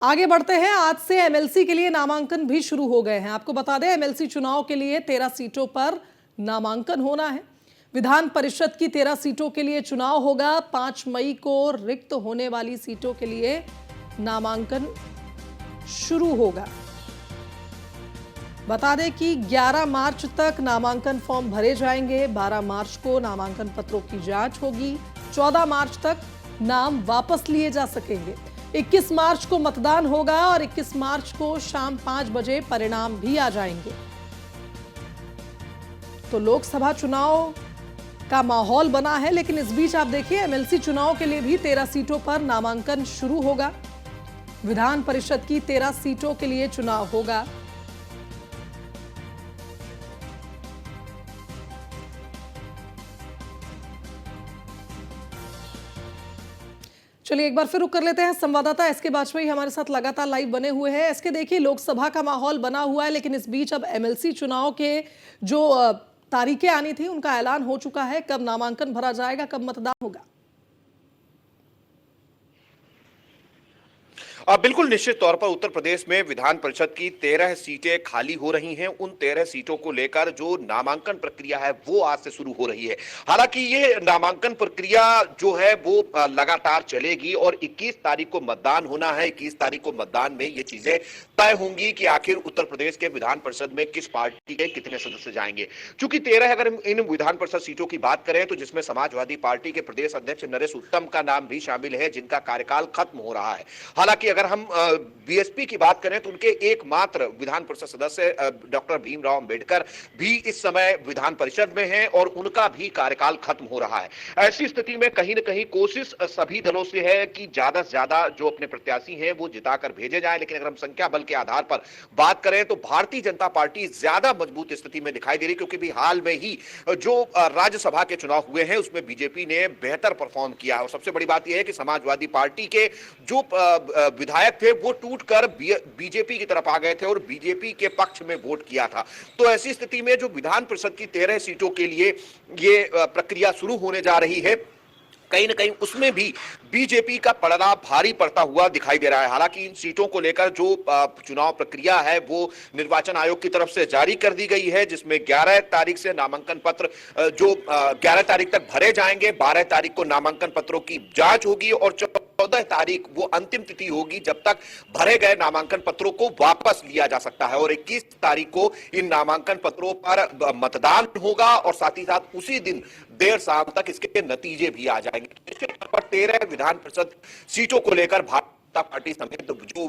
आगे बढ़ते हैं। आज से एमएलसी के लिए नामांकन भी शुरू हो गए हैं। आपको बता दें, एमएलसी चुनाव के लिए 13 सीटों पर नामांकन होना है। विधान परिषद की 13 सीटों के लिए चुनाव होगा। 5 मई को रिक्त होने वाली सीटों के लिए नामांकन शुरू होगा। बता दें कि 11 मार्च तक नामांकन फॉर्म भरे जाएंगे। 12 मार्च को नामांकन पत्रों की जांच होगी। 14 मार्च तक नाम वापस लिए जा सकेंगे। 21 मार्च को मतदान होगा और 21 मार्च को शाम 5 बजे परिणाम भी आ जाएंगे। तो लोकसभा चुनाव का माहौल बना है, लेकिन इस बीच आप देखिए एमएलसी चुनाव के लिए भी 13 सीटों पर नामांकन शुरू होगा। विधान परिषद की 13 सीटों के लिए चुनाव होगा। चलिए एक बार फिर रुक कर लेते हैं। संवाददाता एसके बाजपेयी हमारे साथ लगातार लाइव बने हुए हैं। एसके, देखिए लोकसभा का माहौल बना हुआ है, लेकिन इस बीच अब एमएलसी चुनाव के जो तारीखें आनी थी उनका ऐलान हो चुका है। कब नामांकन भरा जाएगा, कब मतदान होगा? बिल्कुल निश्चित तौर पर उत्तर प्रदेश में विधान परिषद की 13 सीटें खाली हो रही हैं। उन 13 सीटों को लेकर जो नामांकन प्रक्रिया है वो आज से शुरू हो रही है। हालांकि ये नामांकन प्रक्रिया जो है वो लगातार चलेगी और 21 तारीख को मतदान होना है। 21 तारीख को मतदान में ये चीजें तय होंगी कि आखिर उत्तर प्रदेश के विधान परिषद में किस पार्टी के कितने सदस्य जाएंगे। चूंकि 13 अगर इन विधान परिषद सीटों की बात करें तो जिसमें समाजवादी पार्टी के प्रदेश अध्यक्ष नरेश उत्तम का नाम भी शामिल है, जिनका कार्यकाल खत्म हो रहा है। हालांकि अगर हम बीएसपी की बात करें तो उनके एकमात्र विधान परिषद सदस्य डॉक्टर भीमराव अंबेडकर भी इस समय विधान परिषद में हैं और उनका भी कार्यकाल खत्म हो रहा है। ऐसी स्थिति में कहीं न कहीं कोशिश सभी दलों से है कि ज्यादा से ज्यादा जो अपने प्रत्याशी हैं वो जिताकर भेजे जाएं। लेकिन अगर हम संख्या बल के आधार पर बात करें तो भारतीय जनता पार्टी ज्यादा मजबूत स्थिति में दिखाई दे रही, क्योंकि भी हाल में ही जो राज्यसभा के चुनाव हुए हैं उसमें बीजेपी ने बेहतर परफॉर्म किया और सबसे बड़ी बात यह है कि समाजवादी पार्टी के जो विधायक थे वो टूटकर बीजेपी की तरफ आ गए थे और बीजेपी के पक्ष में वोट किया था। तो ऐसी स्थिति में जो विधान परिषद की 13 सीटों के लिए ये प्रक्रिया शुरू होने जा रही है, कहीं न कहीं उसमें भी बीजेपी का पलड़ा भारी पड़ता हुआ दिखाई दे रहा है। हालांकि इन सीटों को लेकर जो चुनाव प्रक्रिया है वो निर्वाचन आयोग की तरफ से जारी कर दी गई है, जिसमें 11 तारीख से नामांकन पत्र जो 11 तारीख तक भरे जाएंगे। 12 तारीख को नामांकन पत्रों की जांच होगी और 14 तारीख वो अंतिम तिथि होगी जब तक भरे गए नामांकन पत्रों को वापस लिया जा सकता है और 21 तारीख को इन नामांकन पत्रों पर मतदान होगा और साथ ही साथ उसी दिन देर शाम तक इसके नतीजे भी आ जाएंगे। निश्चित तौर पर 13 विधान परिषद सीटों को लेकर भारतीय जनता पार्टी समेत जो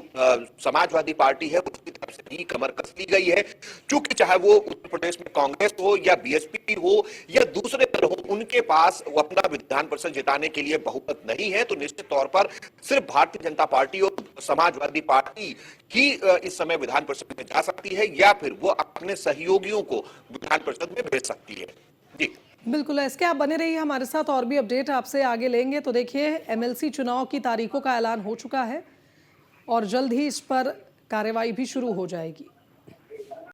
समाजवादी पार्टी है उसकी तरफ से भी कमर कस ली गई है। चूंकि चाहे वो उत्तर प्रदेश में कांग्रेस हो या बीएसपी हो या दूसरे दल हो, उनके पास अपना विधान परिषद जिताने के लिए बहुमत नहीं है। तो निश्चित तौर पर सिर्फ भारतीय जनता पार्टी और समाजवादी पार्टी ही इस समय विधान परिषद में जा सकती है या फिर वो अपने सहयोगियों को विधान परिषद में भेज सकती है। जी बिल्कुल, इसके आप बने रहिए हमारे साथ, और भी अपडेट आपसे आगे लेंगे। तो देखिए एमएलसी चुनाव की तारीखों का ऐलान हो चुका है और जल्द ही इस पर कार्रवाई भी शुरू हो जाएगी।